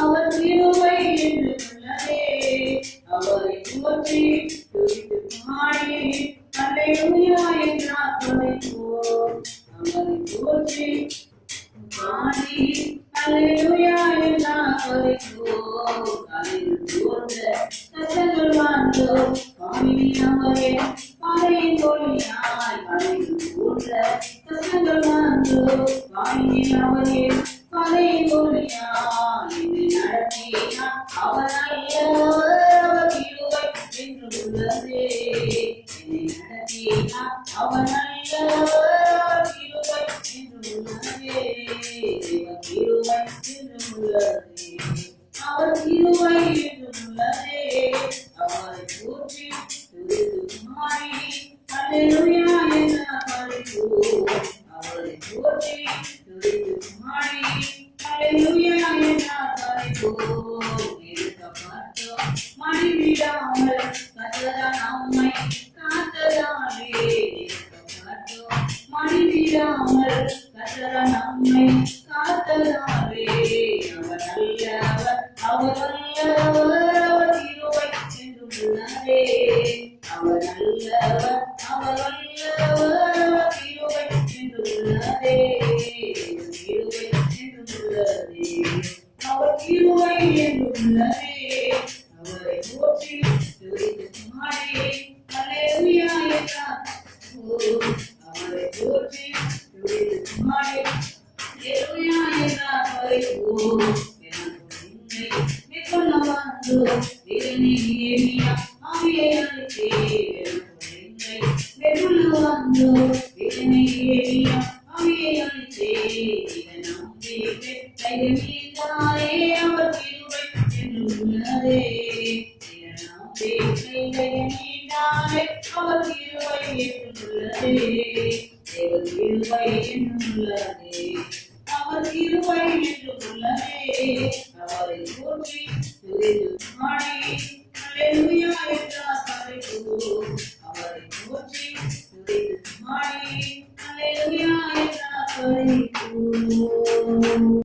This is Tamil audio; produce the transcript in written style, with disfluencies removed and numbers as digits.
அவர் கிருபை என்று உள்ளதே. அவரை போற்றி துதித்து பாடி அல்லேலூயா என்றார் துதிப்போம். அவரை போற்றி பாடி அல்லேலூயா என்றார் துதிப்போம். காலையில் தோன்ற கஷ்டங்கள் வாழ்ந்தோம் காமினி அவரே பாதையின் தோழியாய். காலையில் தோன்ற கஷ்டங்கள் வாழ்ந்தோம் காமினி அவரே பாதையின் தோழியாய். என்னை நடத்தினார் அவர் நல்லவர், அவர் கிருபை என்று உள்ளதே. என்னை நடத்தினார் அவர் நல்லவர், அவர் கிருபை என்று உள்ளதே. தேவ கிருபை என்று உள்ளதே. அவர் கிருபை என்று உள்ளதே. அவரை போற்றி துதித்து பாடி அல்லேலூயா என்றார் துதிப்போம். அவரை போற்றி துதித்து பாடி அல்லேலூயா என்றார் துதிப்போம். இருக்கப்பட்டோம் மடிவிடாமல் கர்த்தர் நம்மை காத்ததாலே. இருக்கப்பட்டோம் மடிவிடாமல் கர்த்தர் நம்மை காத்ததாலே. அவர் நல்லவர், அவர் வல்லவர், அவர் கிருபை என்று உள்ளதே. அவர் நல்லவர், அவர் வல்லவர், அவர் கிருபை என்று உள்ளதே. கிருபை என்று உள்ளதே. அவர் கிருபை என்று உள்ளதே. அவரை போற்றி துதித்து பாடி அல்லேலூயா என்றார். அவரை போற்றி துதித்து பாடி அல்லேலூயா என்றார். துதிப்போம். மேற்கொள்ள வந்தோம் வீரனே ஏலியா ஆவியை அழைத்தே. மேற்கொள்ள வந்தோம் வீரனே ஏலியா ஆவியை அழைத்தே. இதை நம்பி கைது மீதாரே அவர் கிருபை என்று உள்ளதே. இதை நம்பி கைது மீதாரே அவர் கிருபை என்று உள்ளதே. தேவ கிருபை என்று உள்ளதே. அவர் கிருபை என்று உள்ளதே. அவரை போற்றி துதித்து பாடி அல்லேலூயா என்றார் துதிப்போம்.